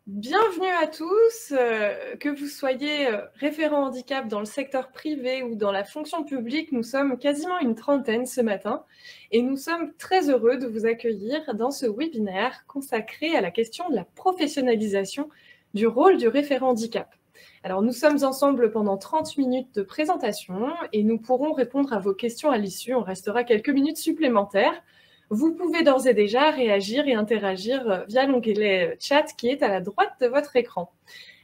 Bienvenue à tous, que vous soyez référent handicap dans le secteur privé ou dans la fonction publique, nous sommes quasiment une trentaine ce matin et nous sommes très heureux de vous accueillir dans ce webinaire consacré à la question de la professionnalisation du rôle du référent handicap. Alors nous sommes ensemble pendant 30 minutes de présentation et nous pourrons répondre à vos questions à l'issue. On restera quelques minutes supplémentaires. Vous pouvez d'ores et déjà réagir et interagir via l'onglet chat qui est à la droite de votre écran.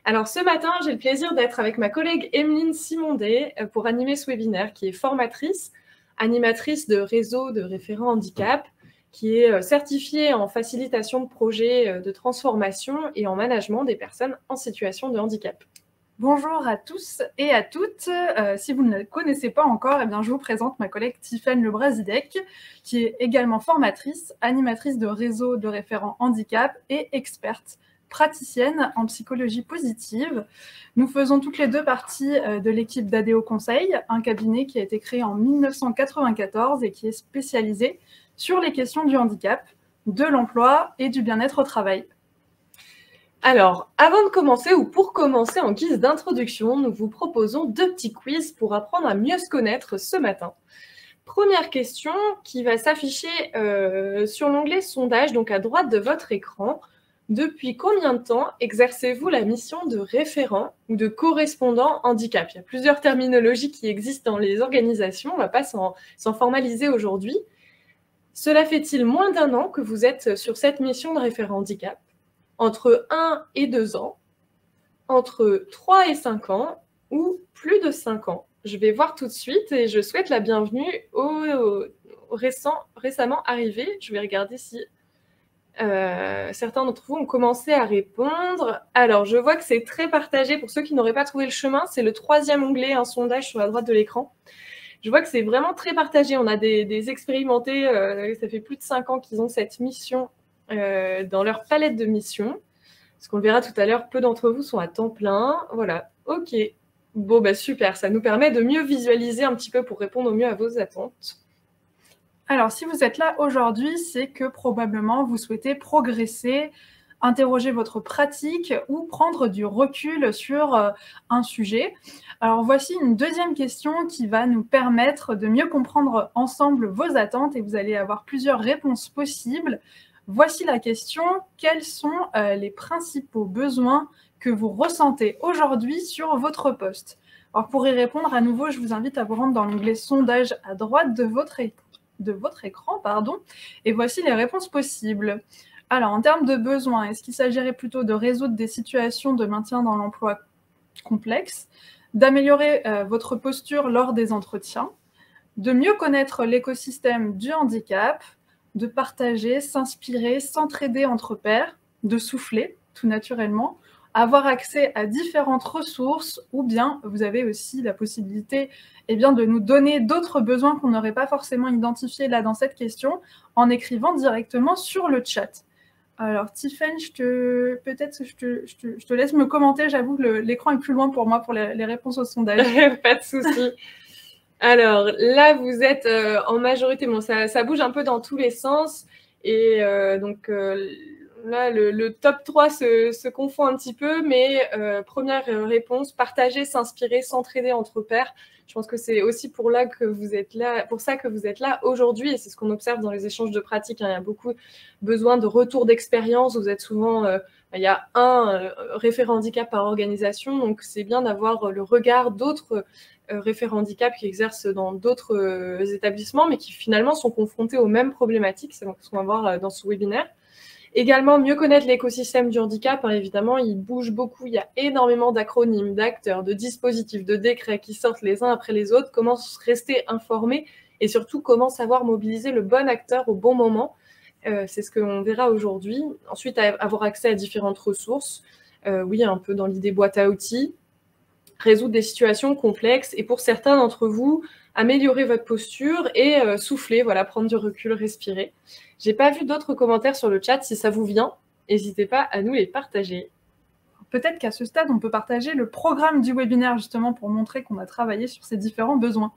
Alors ce matin, j'ai le plaisir d'être avec ma collègue Emeline Simondet pour animer ce webinaire qui est formatrice, animatrice de réseau de référents handicap, qui est certifiée en facilitation de projets de transformation et en management des personnes en situation de handicap. Bonjour à tous et à toutes. Si vous ne la connaissez pas encore, je vous présente ma collègue Tiffaine Lebrazidec, qui est également formatrice, animatrice de réseau de référents handicap et experte praticienne en psychologie positive. Nous faisons toutes les deux partie de l'équipe d'ADO Conseil, un cabinet qui a été créé en 1994 et qui est spécialisé sur les questions du handicap, de l'emploi et du bien-être au travail. Alors, avant de commencer ou pour commencer en guise d'introduction, nous vous proposons 2 petits quiz pour apprendre à mieux se connaître ce matin. Première question qui va s'afficher sur l'onglet sondage, donc à droite de votre écran. Depuis combien de temps exercez-vous la mission de référent ou de correspondant handicap? Il y a plusieurs terminologies qui existent dans les organisations, on ne va pas s'en formaliser aujourd'hui. Cela fait-il moins d'1 an que vous êtes sur cette mission de référent handicap? Entre 1 et 2 ans, entre 3 et 5 ans ou plus de 5 ans. Je vais voir tout de suite et je souhaite la bienvenue aux récemment arrivés. Je vais regarder si certains d'entre vous ont commencé à répondre. Alors, je vois que c'est très partagé. Pour ceux qui n'auraient pas trouvé le chemin, c'est le 3e onglet, un sondage sur la droite de l'écran. Je vois que c'est vraiment très partagé. On a des expérimentés, ça fait plus de 5 ans qu'ils ont cette mission dans leur palette de missions. Parce qu'on le verra tout à l'heure, peu d'entre vous sont à temps plein. Voilà, ok. Bon, super, ça nous permet de mieux visualiser un petit peu pour répondre au mieux à vos attentes. Alors, si vous êtes là aujourd'hui, c'est que probablement vous souhaitez progresser, interroger votre pratique ou prendre du recul sur un sujet. Alors, voici une 2e question qui va nous permettre de mieux comprendre ensemble vos attentes et vous allez avoir plusieurs réponses possibles. Voici la question, quels sont les principaux besoins que vous ressentez aujourd'hui sur votre poste? Alors pour y répondre, à nouveau, je vous invite à vous rendre dans l'onglet sondage à droite de votre écran, et voici les réponses possibles. Alors en termes de besoins, est-ce qu'il s'agirait plutôt de résoudre des situations de maintien dans l'emploi complexes, d'améliorer votre posture lors des entretiens, de mieux connaître l'écosystème du handicap, de partager, s'inspirer, s'entraider entre pairs, de souffler, tout naturellement, avoir accès à différentes ressources, ou bien vous avez aussi la possibilité de nous donner d'autres besoins qu'on n'aurait pas forcément identifiés là dans cette question, en écrivant directement sur le chat. Alors, Tiffaine, je te laisse me commenter. J'avoue que l'écran est plus loin pour moi pour les réponses au sondage. Pas de souci. Alors là, vous êtes en majorité, bon, ça bouge un peu dans tous les sens, et donc là, le top 3 se confond un petit peu, mais première réponse, partager, s'inspirer, s'entraider entre pairs. Je pense que c'est aussi pour ça que vous êtes là aujourd'hui, et c'est ce qu'on observe dans les échanges de pratiques. Hein. Il y a beaucoup besoin de retour d'expérience. Vous êtes souvent... il y a un référent handicap par organisation, donc c'est bien d'avoir le regard d'autres référents handicap qui exercent dans d'autres établissements, mais qui finalement sont confrontés aux mêmes problématiques. C'est ce qu'on va voir dans ce webinaire. Également, mieux connaître l'écosystème du handicap. Hein, évidemment, il bouge beaucoup. Il y a énormément d'acronymes, d'acteurs, de dispositifs, de décrets qui sortent les uns après les autres. Comment rester informé et surtout comment savoir mobiliser le bon acteur au bon moment. C'est ce qu'on verra aujourd'hui. Ensuite, avoir accès à différentes ressources. Oui, un peu dans l'idée boîte à outils. Résoudre des situations complexes et pour certains d'entre vous, améliorer votre posture et souffler, voilà, prendre du recul, respirer. J'ai pas vu d'autres commentaires sur le chat. Si ça vous vient, n'hésitez pas à nous les partager. Peut-être qu'à ce stade, on peut partager le programme du webinaire justement pour montrer qu'on a travaillé sur ces différents besoins.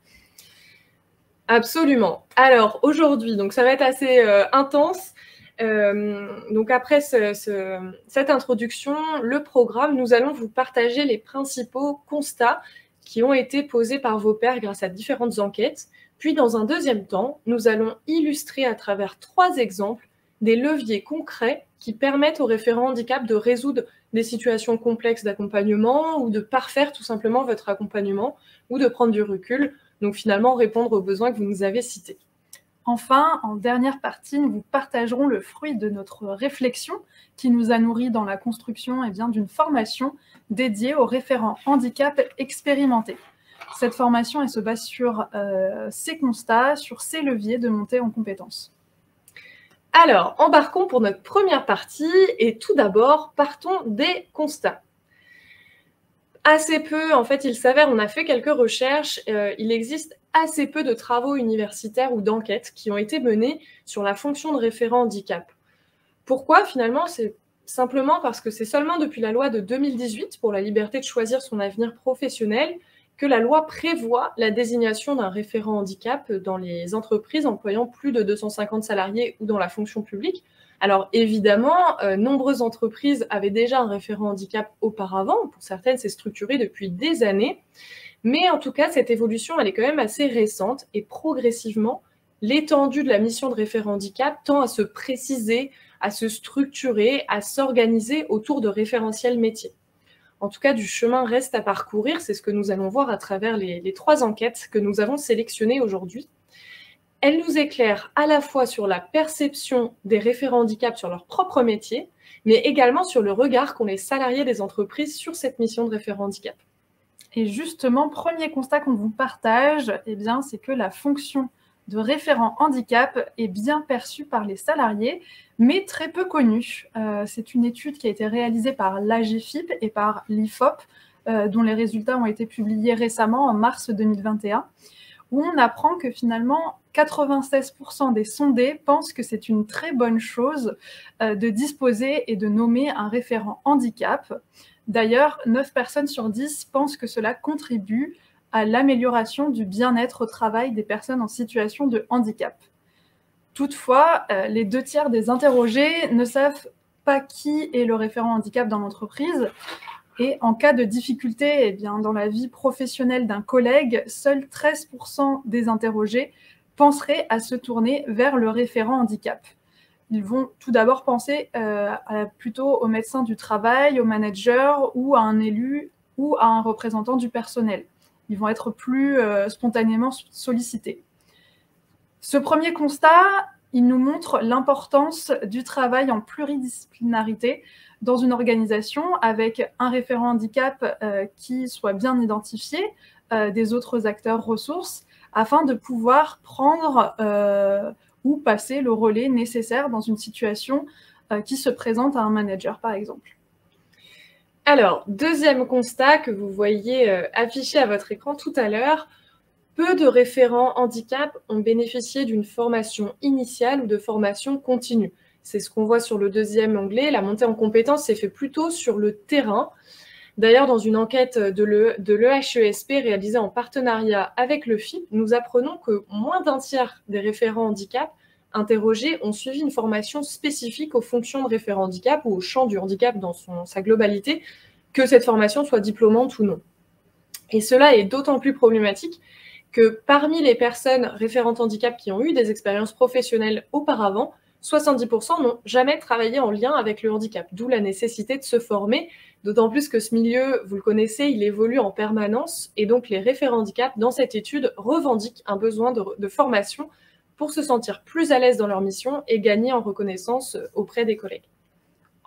Absolument. Alors aujourd'hui, donc ça va être assez intense. Donc après cette introduction, le programme, nous allons vous partager les principaux constats qui ont été posés par vos pairs grâce à différentes enquêtes. Puis dans un deuxième temps, nous allons illustrer à travers 3 exemples des leviers concrets qui permettent aux référents handicap de résoudre des situations complexes d'accompagnement ou de parfaire tout simplement votre accompagnement ou de prendre du recul, donc finalement répondre aux besoins que vous nous avez cités. Enfin, en dernière partie, nous vous partagerons le fruit de notre réflexion qui nous a nourris dans la construction d'une formation dédiée aux référents handicap expérimentés. Cette formation, elle se base sur ces constats, sur ces leviers de montée en compétences. Alors, embarquons pour notre première partie et tout d'abord, partons des constats. Assez peu, en fait, il s'avère, on a fait quelques recherches, il existe assez peu de travaux universitaires ou d'enquêtes qui ont été menés sur la fonction de référent handicap. Pourquoi finalement? C'est simplement parce que c'est seulement depuis la loi de 2018 pour la liberté de choisir son avenir professionnel que la loi prévoit la désignation d'un référent handicap dans les entreprises employant plus de 250 salariés ou dans la fonction publique. Alors évidemment, nombreuses entreprises avaient déjà un référent handicap auparavant. Pour certaines, c'est structuré depuis des années. Mais en tout cas, cette évolution, elle est quand même assez récente et progressivement, l'étendue de la mission de référent handicap tend à se préciser, à se structurer, à s'organiser autour de référentiels métiers. En tout cas, du chemin reste à parcourir, c'est ce que nous allons voir à travers les 3 enquêtes que nous avons sélectionnées aujourd'hui. Elles nous éclairent à la fois sur la perception des référents handicap sur leur propre métier, mais également sur le regard qu'ont les salariés des entreprises sur cette mission de référent handicap. Et justement, premier constat qu'on vous partage, c'est que la fonction de référent handicap est bien perçue par les salariés, mais très peu connue. C'est une étude qui a été réalisée par l'AGFIP et par l'IFOP, dont les résultats ont été publiés récemment en mars 2021, où on apprend que finalement 96% des sondés pensent que c'est une très bonne chose de disposer et de nommer un référent handicap. D'ailleurs, 9 personnes sur 10 pensent que cela contribue à l'amélioration du bien-être au travail des personnes en situation de handicap. Toutefois, les 2/3 des interrogés ne savent pas qui est le référent handicap dans l'entreprise. Et en cas de difficulté dans la vie professionnelle d'un collègue, seuls 13% des interrogés penseraient à se tourner vers le référent handicap. Ils vont tout d'abord penser plutôt au médecin du travail, au manager ou à un élu ou à un représentant du personnel. Ils vont être plus spontanément sollicités. Ce premier constat, il nous montre l'importance du travail en pluridisciplinarité dans une organisation avec un référent handicap qui soit bien identifié des autres acteurs ressources afin de pouvoir prendre ou passer le relais nécessaire dans une situation qui se présente à un manager, par exemple. Alors, deuxième constat que vous voyez affiché à votre écran tout à l'heure, peu de référents handicap ont bénéficié d'une formation initiale ou de formation continue. C'est ce qu'on voit sur le deuxième onglet. La montée en compétences s'est fait plutôt sur le terrain. D'ailleurs, dans une enquête de l'EHESP réalisée en partenariat avec le FIP, nous apprenons que moins d'un tiers des référents handicap interrogés ont suivi une formation spécifique aux fonctions de référent handicap ou au champ du handicap dans sa globalité, que cette formation soit diplômante ou non. Et cela est d'autant plus problématique que parmi les personnes référentes handicap qui ont eu des expériences professionnelles auparavant, 70% n'ont jamais travaillé en lien avec le handicap, d'où la nécessité de se former, d'autant plus que ce milieu, vous le connaissez, il évolue en permanence, et donc les référents handicap, dans cette étude, revendiquent un besoin de formation pour se sentir plus à l'aise dans leur mission et gagner en reconnaissance auprès des collègues.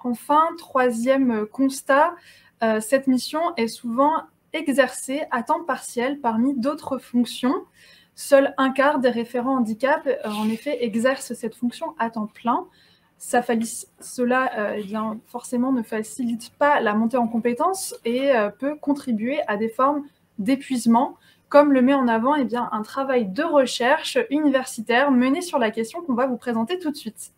Enfin, troisième constat, cette mission est souvent exercée à temps partiel parmi d'autres fonctions. Seul un quart des référents handicap, en effet, exercent cette fonction à temps plein. Cela, forcément, ne facilite pas la montée en compétences et peut contribuer à des formes d'épuisement, comme le met en avant un travail de recherche universitaire mené sur la question qu'on va vous présenter tout de suite.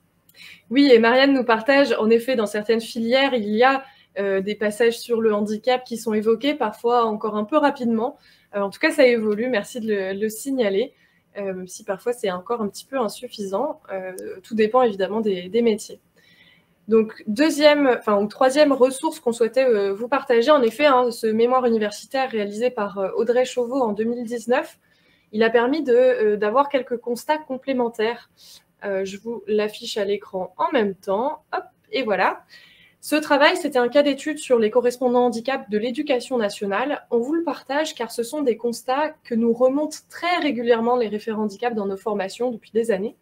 Oui, et Marianne nous partage, en effet, dans certaines filières, il y a des passages sur le handicap qui sont évoqués, parfois encore un peu rapidement. En tout cas, ça évolue, merci de le signaler. même si parfois c'est encore un petit peu insuffisant. Tout dépend évidemment des métiers. Donc, troisième ressource qu'on souhaitait vous partager, en effet, ce mémoire universitaire réalisé par Audrey Chauveau en 2019, il a permis d'avoir quelques constats complémentaires. Je vous l'affiche à l'écran en même temps. Hop, et voilà. Ce travail, c'était un cas d'étude sur les correspondants handicap de l'éducation nationale. On vous le partage car ce sont des constats que nous remontent très régulièrement les référents handicap dans nos formations depuis des années.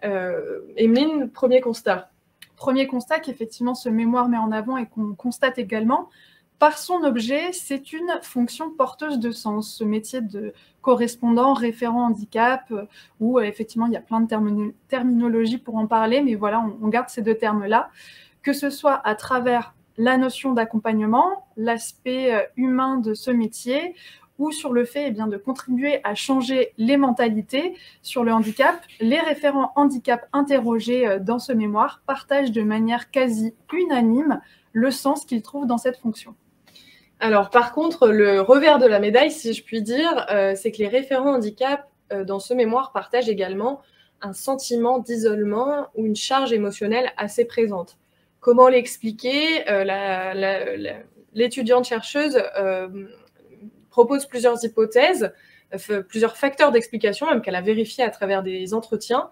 Emeline, premier constat. Premier constat qu'effectivement ce mémoire met en avant et qu'on constate également, par son objet, c'est une fonction porteuse de sens, ce métier de correspondant, référent handicap, où effectivement il y a plein de terminologies pour en parler, mais voilà, on garde ces deux termes-là, que ce soit à travers la notion d'accompagnement, l'aspect humain de ce métier, ou sur le fait de contribuer à changer les mentalités sur le handicap. Les référents handicap interrogés dans ce mémoire partagent de manière quasi unanime le sens qu'ils trouvent dans cette fonction. Alors, par contre, le revers de la médaille, si je puis dire, c'est que les référents handicap dans ce mémoire partagent également un sentiment d'isolement ou une charge émotionnelle assez présente. Comment l'expliquer? L'étudiante chercheuse propose plusieurs hypothèses, plusieurs facteurs d'explication, même qu'elle a vérifié à travers des entretiens.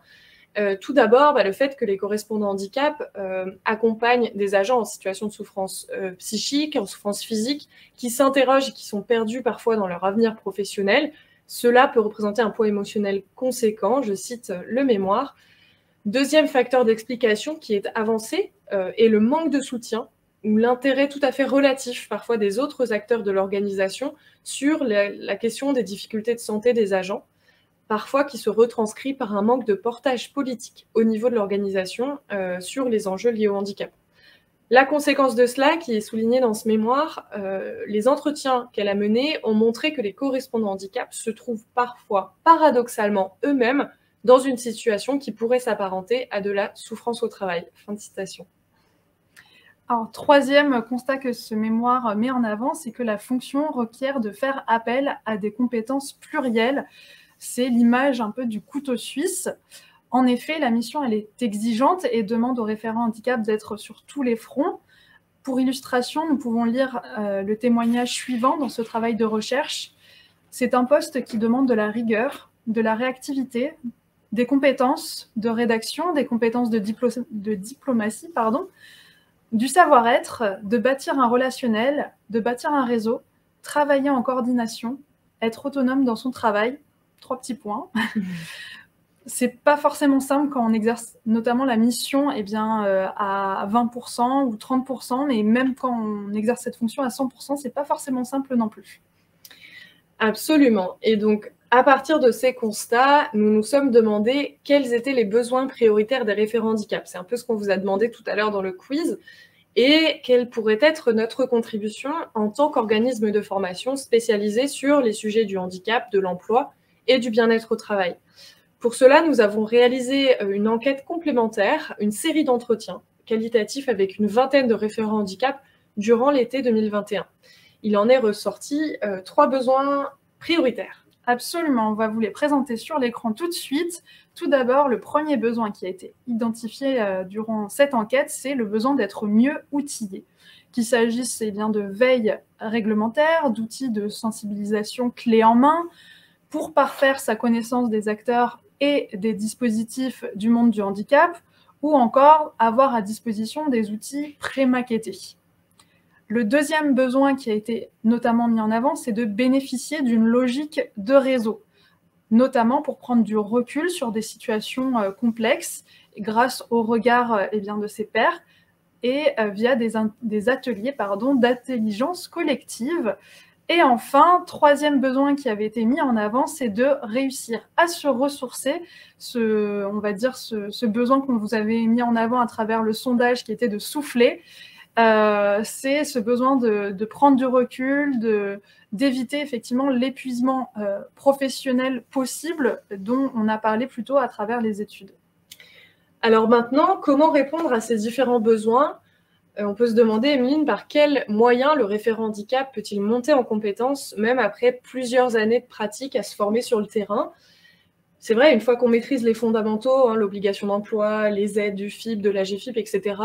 Tout d'abord, le fait que les correspondants handicap accompagnent des agents en situation de souffrance psychique, en souffrance physique, qui s'interrogent et qui sont perdus parfois dans leur avenir professionnel. Cela peut représenter un poids émotionnel conséquent, je cite le mémoire. Deuxième facteur d'explication qui est avancé est le manque de soutien ou l'intérêt tout à fait relatif parfois des autres acteurs de l'organisation sur la question des difficultés de santé des agents, parfois qui se retranscrit par un manque de portage politique au niveau de l'organisation sur les enjeux liés au handicap. La conséquence de cela, qui est soulignée dans ce mémoire, les entretiens qu'elle a menés ont montré que les correspondants handicap se trouvent parfois, paradoxalement eux-mêmes, dans une situation qui pourrait s'apparenter à de la souffrance au travail. Fin de citation. Alors, troisième constat que ce mémoire met en avant, c'est que la fonction requiert de faire appel à des compétences plurielles. C'est l'image un peu du couteau suisse. En effet, la mission, elle est exigeante et demande aux référents handicap d'être sur tous les fronts. Pour illustration, nous pouvons lire le témoignage suivant dans ce travail de recherche. C'est un poste qui demande de la rigueur, de la réactivité, des compétences de rédaction, des compétences de diplomatie, du savoir-être, de bâtir un relationnel, de bâtir un réseau, travailler en coordination, être autonome dans son travail. 3 petits points. C'est pas forcément simple quand on exerce notamment la mission à 20% ou 30%, mais même quand on exerce cette fonction à 100%, c'est pas forcément simple non plus. Absolument. Et donc, à partir de ces constats, nous nous sommes demandé quels étaient les besoins prioritaires des référents handicap. C'est un peu ce qu'on vous a demandé tout à l'heure dans le quiz. Et quelle pourrait être notre contribution en tant qu'organisme de formation spécialisé sur les sujets du handicap, de l'emploi et du bien-être au travail. Pour cela, nous avons réalisé une enquête complémentaire, une série d'entretiens qualitatifs avec une vingtaine de référents handicap durant l'été 2021. Il en est ressorti 3 besoins prioritaires. Absolument, on va vous les présenter sur l'écran tout de suite. Tout d'abord, le premier besoin qui a été identifié durant cette enquête, c'est le besoin d'être mieux outillé. Qu'il s'agisse de veille réglementaire, d'outils de sensibilisation clés en main, pour parfaire sa connaissance des acteurs et des dispositifs du monde du handicap, ou encore avoir à disposition des outils pré-maquettés. Le deuxième besoin qui a été notamment mis en avant, c'est de bénéficier d'une logique de réseau, notamment pour prendre du recul sur des situations complexes grâce au regard de ses pairs et via des ateliers d'intelligence collective. Et enfin, troisième besoin qui avait été mis en avant, c'est de réussir à se ressourcer. Ce besoin qu'on vous avait mis en avant à travers le sondage qui était de souffler, c'est ce besoin de prendre du recul, d'éviter effectivement l'épuisement professionnel possible dont on a parlé plus tôt à travers les études. Alors maintenant, comment répondre à ces différents besoins ? On peut se demander, Emeline, par quels moyens le référent handicap peut-il monter en compétences, même après plusieurs années de pratique à se former sur le terrain ? C'est vrai, une fois qu'on maîtrise les fondamentaux, hein, l'obligation d'emploi, les aides du FIP, de la GFIP, etc.,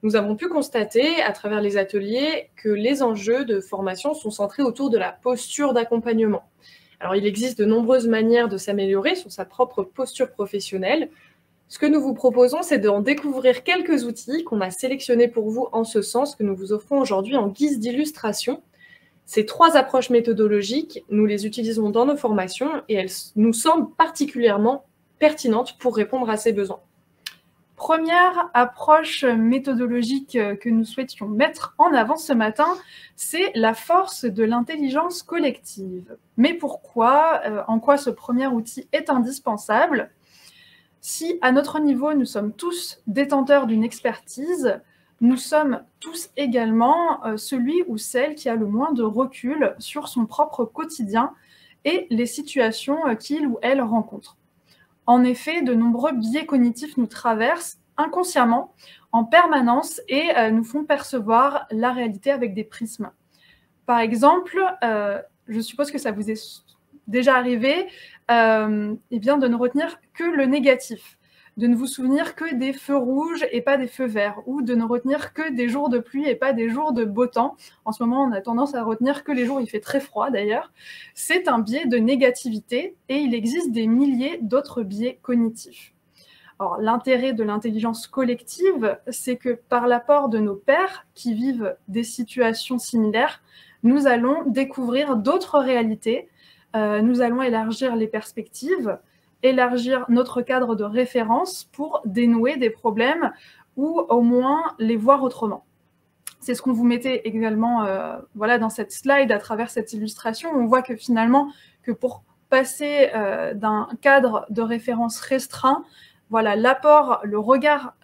nous avons pu constater, à travers les ateliers, que les enjeux de formation sont centrés autour de la posture d'accompagnement. Alors, il existe de nombreuses manières de s'améliorer sur sa propre posture professionnelle. Ce que nous vous proposons, c'est d'en découvrir quelques outils qu'on a sélectionnés pour vous en ce sens, que nous vous offrons aujourd'hui en guise d'illustration. Ces 3 approches méthodologiques, nous les utilisons dans nos formations et elles nous semblent particulièrement pertinentes pour répondre à ces besoins. Première approche méthodologique que nous souhaitions mettre en avant ce matin, c'est la force de l'intelligence collective. Mais pourquoi, en quoi ce premier outil est indispensable? Si à notre niveau, nous sommes tous détenteurs d'une expertise, nous sommes tous également celui ou celle qui a le moins de recul sur son propre quotidien et les situations qu'il ou elle rencontre. En effet, de nombreux biais cognitifs nous traversent inconsciemment, en permanence, et nous font percevoir la réalité avec des prismes. Par exemple, je suppose que ça vous est déjà arrivé, eh bien, de ne retenir que le négatif, de ne vous souvenir que des feux rouges et pas des feux verts, ou de ne retenir que des jours de pluie et pas des jours de beau temps. En ce moment, on a tendance à retenir que les jours où il fait très froid, d'ailleurs. C'est un biais de négativité, et il existe des milliers d'autres biais cognitifs. Alors, l'intérêt de l'intelligence collective, c'est que par l'apport de nos pairs qui vivent des situations similaires, nous allons découvrir d'autres réalités, nous allons élargir les perspectives, élargir notre cadre de référence pour dénouer des problèmes ou au moins les voir autrement. C'est ce qu'on vous mettait également voilà, dans cette slide à travers cette illustration. On voit que finalement, que pour passer d'un cadre de référence restreint, voilà, l'apport, le regard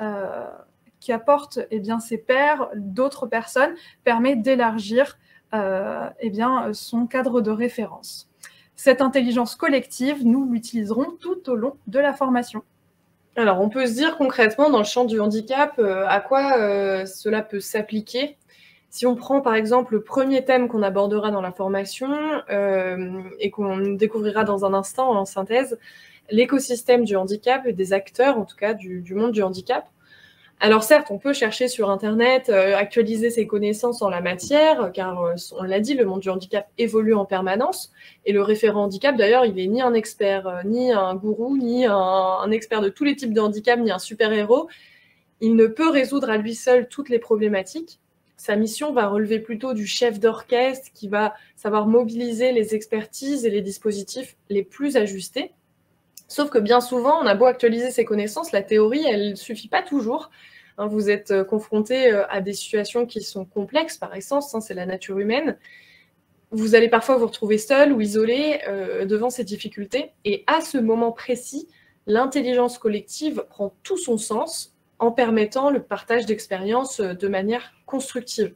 qui apporte eh bien, ses pairs, d'autres personnes, permet d'élargir eh bien, son cadre de référence. Cette intelligence collective, nous l'utiliserons tout au long de la formation. Alors, on peut se dire concrètement, dans le champ du handicap, à quoi cela peut s'appliquer. Si on prend par exemple le premier thème qu'on abordera dans la formation et qu'on découvrira dans un instant en synthèse, l'écosystème du handicap et des acteurs, en tout cas du monde du handicap. Alors certes, on peut chercher sur Internet, actualiser ses connaissances en la matière, car on l'a dit, le monde du handicap évolue en permanence. Et le référent handicap, d'ailleurs, il n'est ni un expert, ni un gourou, ni un expert de tous les types de handicap, ni un super-héros. Il ne peut résoudre à lui seul toutes les problématiques. Sa mission va relever plutôt du chef d'orchestre qui va savoir mobiliser les expertises et les dispositifs les plus ajustés. Sauf que bien souvent, on a beau actualiser ses connaissances, la théorie, elle ne suffit pas toujours. Vous êtes confronté à des situations qui sont complexes par essence, c'est la nature humaine. Vous allez parfois vous retrouver seul ou isolé devant ces difficultés. Et à ce moment précis, l'intelligence collective prend tout son sens en permettant le partage d'expériences de manière constructive.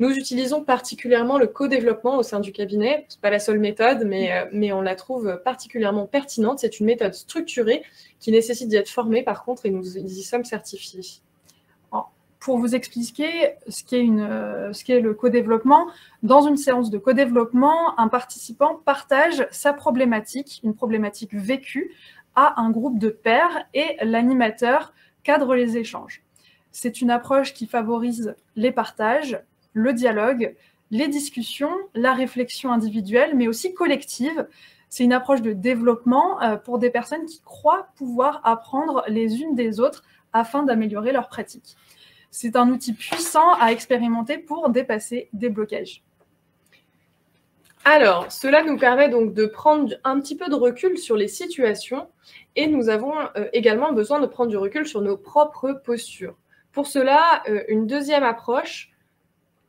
Nous utilisons particulièrement le co-développement au sein du cabinet. Ce n'est pas la seule méthode, mais on la trouve particulièrement pertinente. C'est une méthode structurée qui nécessite d'y être formée, par contre, et nous y sommes certifiés. Pour vous expliquer ce qu'est le co-développement, dans une séance de co-développement, un participant partage sa problématique, une problématique vécue, à un groupe de pairs et l'animateur cadre les échanges. C'est une approche qui favorise les partages, le dialogue, les discussions, la réflexion individuelle, mais aussi collective. C'est une approche de développement pour des personnes qui croient pouvoir apprendre les unes des autres afin d'améliorer leur pratique. C'est un outil puissant à expérimenter pour dépasser des blocages. Alors, cela nous permet donc de prendre un petit peu de recul sur les situations et nous avons également besoin de prendre du recul sur nos propres postures. Pour cela, une deuxième approche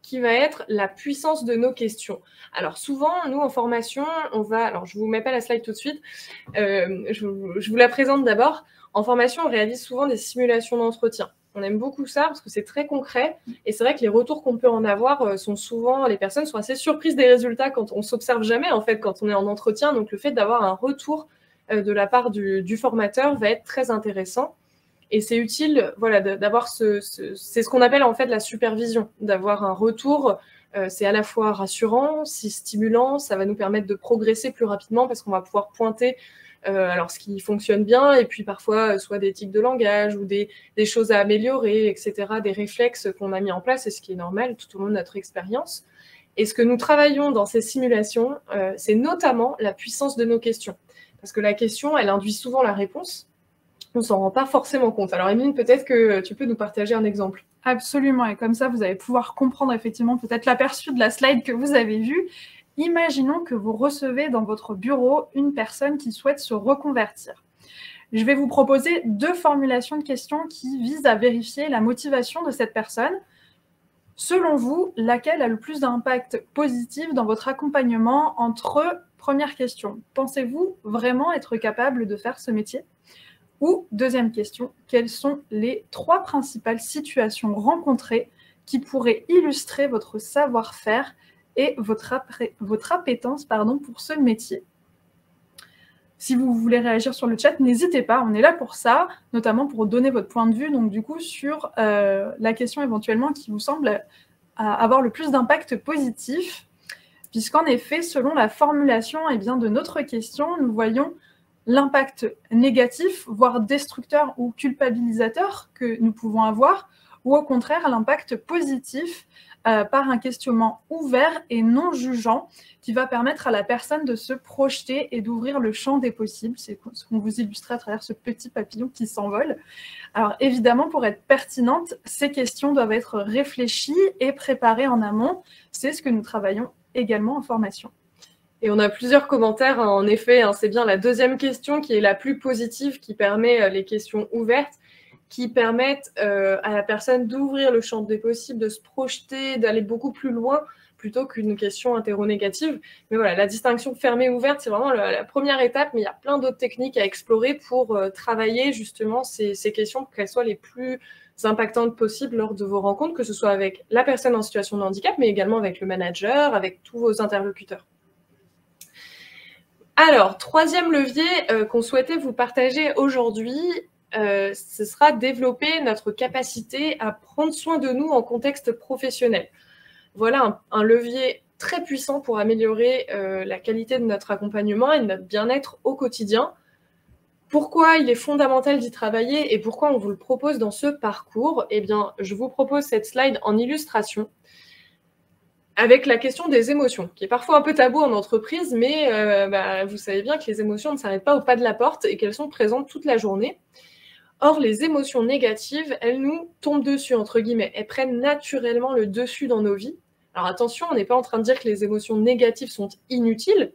qui va être la puissance de nos questions. Alors souvent, nous en formation, alors je ne vous mets pas la slide tout de suite, je vous la présente d'abord. En formation, on réalise souvent des simulations d'entretien. On aime beaucoup ça parce que c'est très concret et c'est vrai que les retours qu'on peut en avoir sont souvent, les personnes sont assez surprises des résultats quand on s'observe jamais en fait quand on est en entretien. Donc le fait d'avoir un retour de la part du formateur va être très intéressant. Et c'est utile voilà, d'avoir c'est ce qu'on appelle en fait la supervision, d'avoir un retour. C'est à la fois rassurant, c'est stimulant, ça va nous permettre de progresser plus rapidement parce qu'on va pouvoir pointer alors ce qui fonctionne bien, et puis parfois soit des tics de langage ou des choses à améliorer, etc., des réflexes qu'on a mis en place, et ce qui est normal tout au long de notre expérience. Et ce que nous travaillons dans ces simulations, c'est notamment la puissance de nos questions. Parce que la question, elle induit souvent la réponse. On ne s'en rend pas forcément compte. Alors, Emeline, peut-être que tu peux nous partager un exemple. Absolument, et comme ça, vous allez pouvoir comprendre effectivement peut-être l'aperçu de la slide que vous avez vue. Imaginons que vous recevez dans votre bureau une personne qui souhaite se reconvertir. Je vais vous proposer 2 formulations de questions qui visent à vérifier la motivation de cette personne. Selon vous, laquelle a le plus d'impact positif dans votre accompagnement entre, première question, pensez-vous vraiment être capable de faire ce métier ? Ou, deuxième question, quelles sont les 3 principales situations rencontrées qui pourraient illustrer votre savoir-faire et votre appétence pour ce métier ? Si vous voulez réagir sur le chat, n'hésitez pas, on est là pour ça, notamment pour donner votre point de vue, donc du coup, sur la question éventuellement qui vous semble avoir le plus d'impact positif, puisqu'en effet, selon la formulation de notre question, nous voyons l'impact négatif, voire destructeur ou culpabilisateur que nous pouvons avoir, ou au contraire l'impact positif par un questionnement ouvert et non jugeant qui va permettre à la personne de se projeter et d'ouvrir le champ des possibles. C'est ce qu'on vous illustrait à travers ce petit papillon qui s'envole. Alors évidemment, pour être pertinentes, ces questions doivent être réfléchies et préparées en amont. C'est ce que nous travaillons également en formation. Et on a plusieurs commentaires, en effet, c'est bien la deuxième question qui est la plus positive, qui permet les questions ouvertes, qui permettent à la personne d'ouvrir le champ des possibles, de se projeter, d'aller beaucoup plus loin, plutôt qu'une question interro-négative. Mais voilà, la distinction fermée-ouverte, c'est vraiment la première étape, mais il y a plein d'autres techniques à explorer pour travailler justement ces questions pour qu'elles soient les plus impactantes possibles lors de vos rencontres, que ce soit avec la personne en situation de handicap, mais également avec le manager, avec tous vos interlocuteurs. Alors, troisième levier qu'on souhaitait vous partager aujourd'hui, ce sera développer notre capacité à prendre soin de nous en contexte professionnel. Voilà un levier très puissant pour améliorer la qualité de notre accompagnement et de notre bien-être au quotidien. Pourquoi il est fondamental d'y travailler et pourquoi on vous le propose dans ce parcours ? Eh bien, je vous propose cette slide en illustration avec la question des émotions, qui est parfois un peu tabou en entreprise, mais vous savez bien que les émotions ne s'arrêtent pas au pas de la porte et qu'elles sont présentes toute la journée. Or, les émotions négatives, elles nous tombent dessus, entre guillemets. Elles prennent naturellement le dessus dans nos vies. Alors attention, on n'est pas en train de dire que les émotions négatives sont inutiles.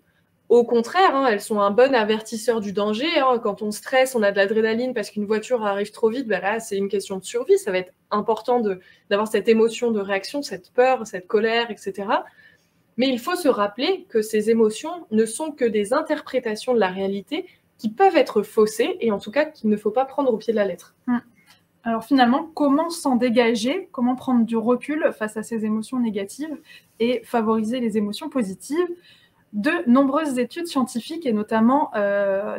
Au contraire, elles sont un bon avertisseur du danger. Quand on stresse, on a de l'adrénaline parce qu'une voiture arrive trop vite, là, c'est une question de survie. Ça va être important d'avoir cette émotion de réaction, cette peur, cette colère, etc. Mais il faut se rappeler que ces émotions ne sont que des interprétations de la réalité qui peuvent être faussées et en tout cas qu'il ne faut pas prendre au pied de la lettre. Alors finalement, comment s'en dégager ? Comment prendre du recul face à ces émotions négatives et favoriser les émotions positives ? De nombreuses études scientifiques, et notamment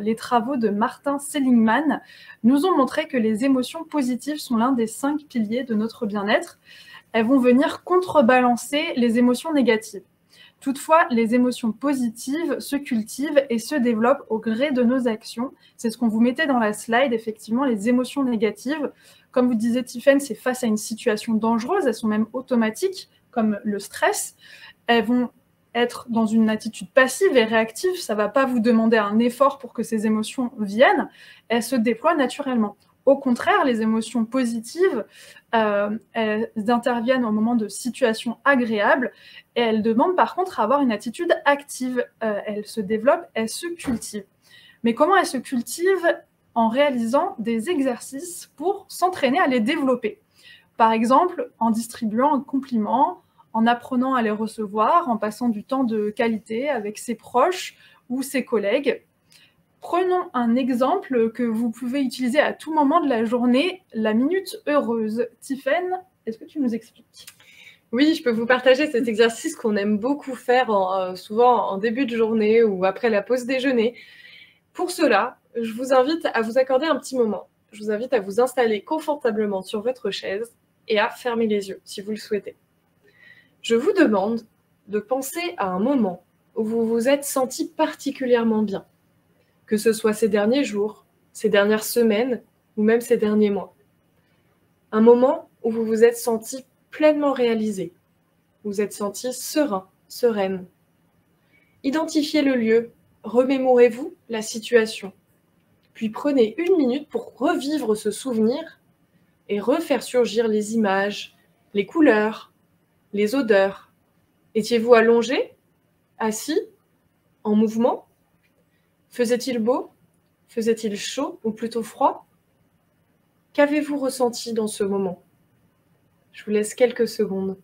les travaux de Martin Seligman, nous ont montré que les émotions positives sont l'un des 5 piliers de notre bien-être. Elles vont venir contrebalancer les émotions négatives. Toutefois, les émotions positives se cultivent et se développent au gré de nos actions. C'est ce qu'on vous mettait dans la slide, effectivement, les émotions négatives. Comme vous disiez, Tiffaine, c'est face à une situation dangereuse, elles sont même automatiques, comme le stress. Elles vont être dans une attitude passive et réactive, ça ne va pas vous demander un effort pour que ces émotions viennent, elles se déploient naturellement. Au contraire, les émotions positives, elles interviennent au moment de situations agréables et elles demandent par contre à avoir une attitude active. Elles se développent, elles se cultivent. Mais comment elles se cultivent ? En réalisant des exercices pour s'entraîner à les développer. Par exemple, en distribuant un compliment, en apprenant à les recevoir, en passant du temps de qualité avec ses proches ou ses collègues. Prenons un exemple que vous pouvez utiliser à tout moment de la journée, la minute heureuse. Tiffaine, est-ce que tu nous expliques ? Oui, je peux vous partager cet exercice qu'on aime beaucoup faire souvent en début de journée ou après la pause déjeuner. Pour cela, je vous invite à vous accorder un petit moment. Je vous invite à vous installer confortablement sur votre chaise et à fermer les yeux si vous le souhaitez. Je vous demande de penser à un moment où vous vous êtes senti particulièrement bien. que ce soit ces derniers jours, ces dernières semaines ou même ces derniers mois. Un moment où vous vous êtes senti pleinement réalisé, vous êtes senti serein, sereine. Identifiez le lieu, remémorez-vous la situation, puis prenez 1 minute pour revivre ce souvenir et refaire surgir les images, les couleurs, les odeurs. Étiez-vous allongé, assis, en mouvement? Faisait-il beau? Faisait-il chaud ou plutôt froid? Qu'avez-vous ressenti dans ce moment? Je vous laisse quelques secondes.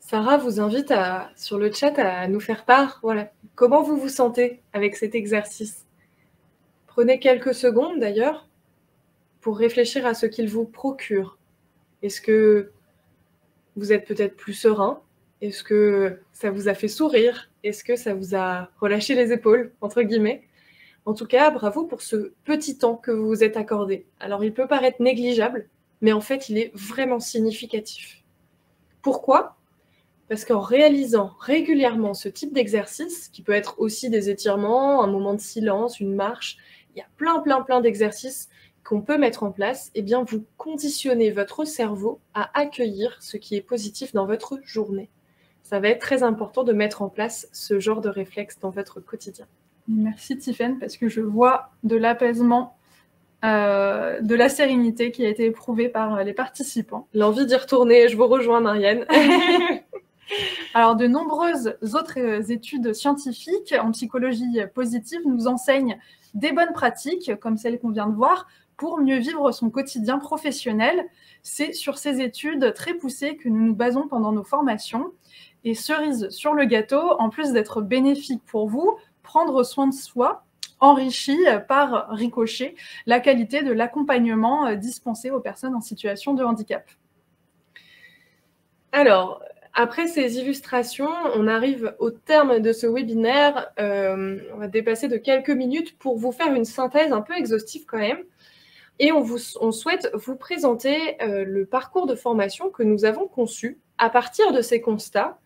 Sarah vous invite sur le chat à nous faire part, voilà, comment vous vous sentez avec cet exercice. Prenez quelques secondes d'ailleurs pour réfléchir à ce qu'il vous procure. Est-ce que vous êtes peut-être plus serein? Est-ce que ça vous a fait sourire? Est-ce que ça vous a relâché les épaules, entre guillemets? En tout cas, bravo pour ce petit temps que vous vous êtes accordé. Alors, il peut paraître négligeable, mais en fait, il est vraiment significatif. Pourquoi? Parce qu'en réalisant régulièrement ce type d'exercice, qui peut être aussi des étirements, un moment de silence, une marche, il y a plein d'exercices qu'on peut mettre en place, eh bien vous conditionnez votre cerveau à accueillir ce qui est positif dans votre journée. Ça va être très important de mettre en place ce genre de réflexe dans votre quotidien. Merci Tiffaine, parce que je vois de l'apaisement, de la sérénité qui a été éprouvée par les participants. L'envie d'y retourner, je vous rejoins Marianne. Alors, de nombreuses autres études scientifiques en psychologie positive nous enseignent des bonnes pratiques, comme celles qu'on vient de voir, pour mieux vivre son quotidien professionnel. C'est sur ces études très poussées que nous nous basons pendant nos formations. Et cerise sur le gâteau, en plus d'être bénéfique pour vous, prendre soin de soi enrichit par ricochet la qualité de l'accompagnement dispensé aux personnes en situation de handicap. Alors, après ces illustrations, on arrive au terme de ce webinaire. On va dépasser de quelques minutes pour vous faire une synthèse un peu exhaustive quand même. Et on souhaite vous présenter le parcours de formation que nous avons conçu à partir de ces constats,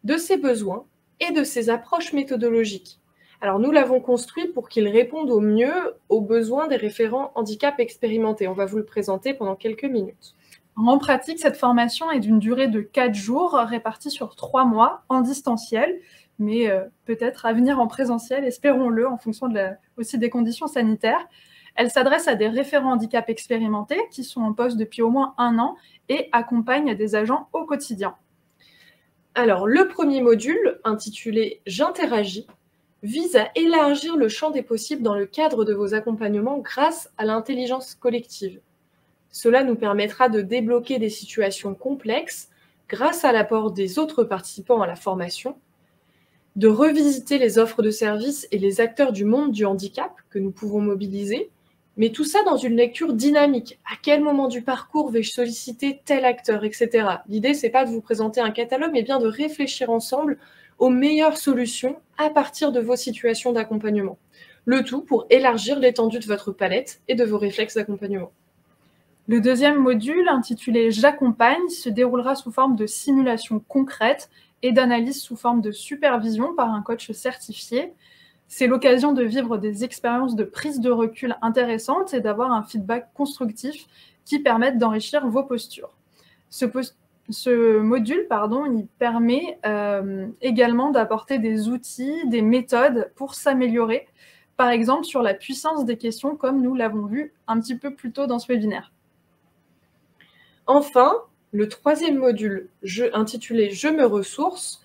de ces besoins et de ces approches méthodologiques. Alors, nous l'avons construit pour qu'il réponde au mieux aux besoins des référents handicap expérimentés. On va vous le présenter pendant quelques minutes. En pratique, cette formation est d'une durée de 4 jours, répartie sur 3 mois en distanciel, mais peut-être à venir en présentiel, espérons-le, en fonction aussi des conditions sanitaires. Elle s'adresse à des référents handicap expérimentés qui sont en poste depuis au moins 1 an et accompagnent des agents au quotidien. Alors, le premier module, intitulé « J'interagis », vise à élargir le champ des possibles dans le cadre de vos accompagnements grâce à l'intelligence collective. Cela nous permettra de débloquer des situations complexes grâce à l'apport des autres participants à la formation, de revisiter les offres de services et les acteurs du monde du handicap que nous pouvons mobiliser, mais tout ça dans une lecture dynamique. À quel moment du parcours vais-je solliciter tel acteur, etc. L'idée, c'est pas de vous présenter un catalogue, mais bien de réfléchir ensemble aux meilleures solutions à partir de vos situations d'accompagnement. Le tout pour élargir l'étendue de votre palette et de vos réflexes d'accompagnement. Le deuxième module, intitulé « J'accompagne », se déroulera sous forme de simulation concrète et d'analyse sous forme de supervision par un coach certifié. C'est l'occasion de vivre des expériences de prise de recul intéressantes et d'avoir un feedback constructif qui permette d'enrichir vos postures. Ce module, il permet également d'apporter des outils, des méthodes pour s'améliorer, par exemple sur la puissance des questions, comme nous l'avons vu un petit peu plus tôt dans ce webinaire. Enfin, le troisième module, intitulé « Je me ressource »,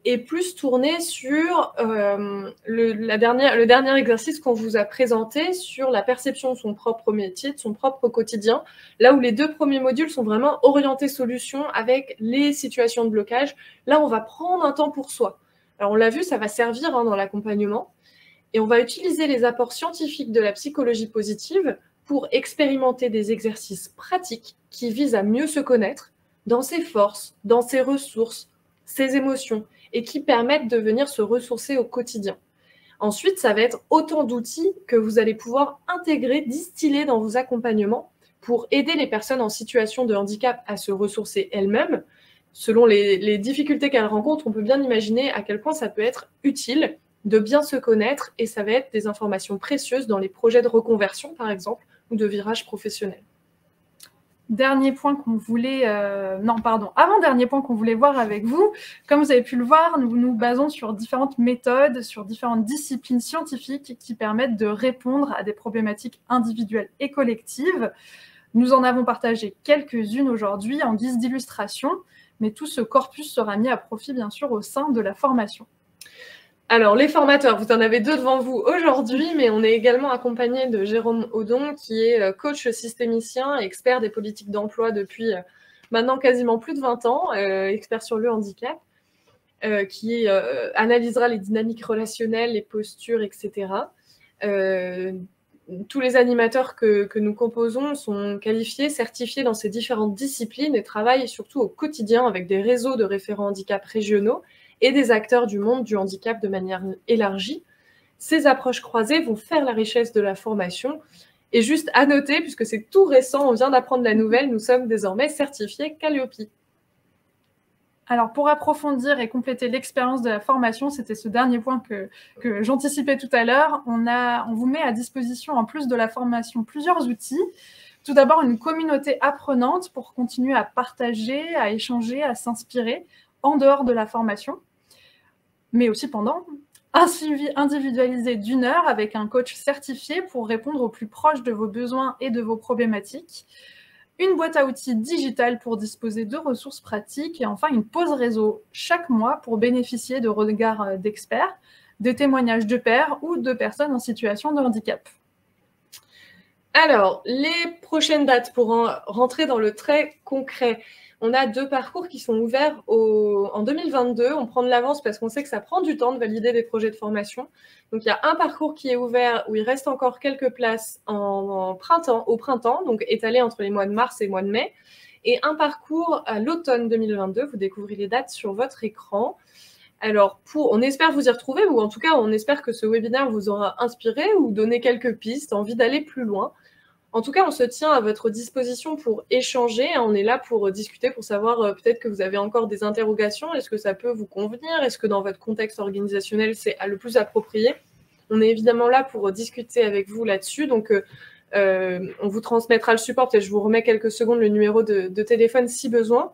est plus tourné sur le dernier exercice qu'on vous a présenté sur la perception de son propre métier, de son propre quotidien, là où les 2 premiers modules sont vraiment orientés solutions avec les situations de blocage. Là, on va prendre un temps pour soi. Alors, on l'a vu, ça va servir dans l'accompagnement. Et on va utiliser les apports scientifiques de la psychologie positive pour expérimenter des exercices pratiques qui visent à mieux se connaître, dans ses forces, dans ses ressources, ses émotions, et qui permettent de venir se ressourcer au quotidien. Ensuite, ça va être autant d'outils que vous allez pouvoir intégrer, distiller dans vos accompagnements pour aider les personnes en situation de handicap à se ressourcer elles-mêmes. Selon les difficultés qu'elles rencontrent, on peut bien imaginer à quel point ça peut être utile de bien se connaître, et ça va être des informations précieuses dans les projets de reconversion, par exemple, ou de virage professionnel. Dernier point qu'on voulait... avant-dernier point qu'on voulait voir avec vous. Comme vous avez pu le voir, nous nous basons sur différentes méthodes, sur différentes disciplines scientifiques qui permettent de répondre à des problématiques individuelles et collectives. Nous en avons partagé quelques-unes aujourd'hui en guise d'illustration, mais tout ce corpus sera mis à profit, bien sûr, au sein de la formation. Alors, les formateurs, vous en avez 2 devant vous aujourd'hui, mais on est également accompagné de Jérôme Audon, qui est coach systémicien, expert des politiques d'emploi depuis maintenant quasiment plus de 20 ans, expert sur le handicap, qui analysera les dynamiques relationnelles, les postures, etc. Tous les animateurs que nous composons sont qualifiés, certifiés dans ces différentes disciplines et travaillent surtout au quotidien avec des réseaux de référents handicap régionaux et des acteurs du monde du handicap de manière élargie. Ces approches croisées vont faire la richesse de la formation. Et juste à noter, puisque c'est tout récent, on vient d'apprendre la nouvelle, nous sommes désormais certifiés Calliope. Alors, pour approfondir et compléter l'expérience de la formation, c'était ce dernier point que j'anticipais tout à l'heure, on vous met à disposition, en plus de la formation, plusieurs outils. Tout d'abord, une communauté apprenante pour continuer à partager, à échanger, à s'inspirer en dehors de la formation, mais aussi pendant. Un suivi individualisé d'1 heure avec un coach certifié pour répondre au plus proche de vos besoins et de vos problématiques. Une boîte à outils digitale pour disposer de ressources pratiques. Et enfin, une pause réseau chaque mois pour bénéficier de regards d'experts, des témoignages de pairs ou de personnes en situation de handicap. Alors, les prochaines dates pour rentrer dans le très concret. On a 2 parcours qui sont ouverts en 2022. On prend de l'avance parce qu'on sait que ça prend du temps de valider des projets de formation. Donc, il y a un parcours qui est ouvert où il reste encore quelques places au printemps, donc étalé entre les mois de mars et mois de mai. Et un parcours à l'automne 2022. Vous découvrez les dates sur votre écran. Alors, on espère vous y retrouver, ou en tout cas, on espère que ce webinaire vous aura inspiré ou donné quelques pistes, envie d'aller plus loin. En tout cas, on se tient à votre disposition pour échanger. On est là pour discuter, pour savoir peut-être que vous avez encore des interrogations. Est-ce que ça peut vous convenir? Est-ce que dans votre contexte organisationnel, c'est le plus approprié? On est évidemment là pour discuter avec vous là-dessus. Donc, on vous transmettra le support. Peut-être je vous remets quelques secondes le numéro de téléphone si besoin.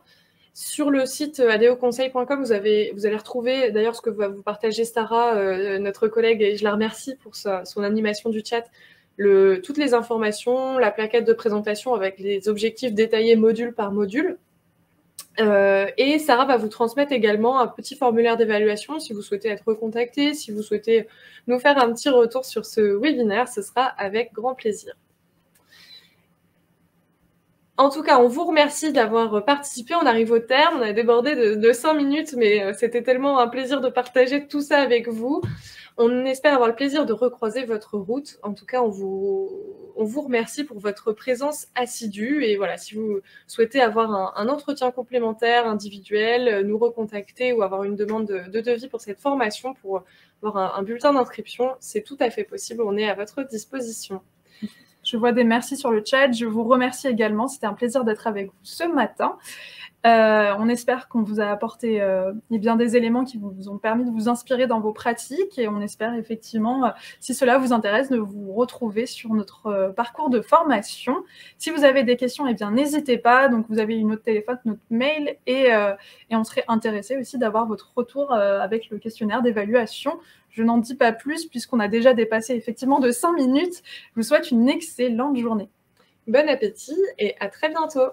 Sur le site adeoconseil.com, vous allez retrouver d'ailleurs ce que va vous partager Sarah, notre collègue, et je la remercie pour son animation du chat. Toutes les informations, la plaquette de présentation avec les objectifs détaillés module par module. Et Sarah va vous transmettre également un petit formulaire d'évaluation si vous souhaitez être recontacté, si vous souhaitez nous faire un petit retour sur ce webinaire, ce sera avec grand plaisir. En tout cas, on vous remercie d'avoir participé. On arrive au terme, on a débordé de 5 minutes, mais c'était tellement un plaisir de partager tout ça avec vous. On espère avoir le plaisir de recroiser votre route. En tout cas, on vous remercie pour votre présence assidue. Et voilà, si vous souhaitez avoir un entretien complémentaire, individuel, nous recontacter ou avoir une demande de devis pour cette formation, pour avoir un bulletin d'inscription, c'est tout à fait possible. On est à votre disposition. Je vois des merci sur le chat. Je vous remercie également. C'était un plaisir d'être avec vous ce matin. On espère qu'on vous a apporté des éléments qui vous ont permis de vous inspirer dans vos pratiques, et on espère effectivement, si cela vous intéresse, de vous retrouver sur notre parcours de formation. Si vous avez des questions, n'hésitez pas. Donc, vous avez notre téléphone, notre mail, et on serait intéressé aussi d'avoir votre retour avec le questionnaire d'évaluation. Je n'en dis pas plus puisqu'on a déjà dépassé effectivement de 5 minutes. Je vous souhaite une excellente journée. Bon appétit et à très bientôt.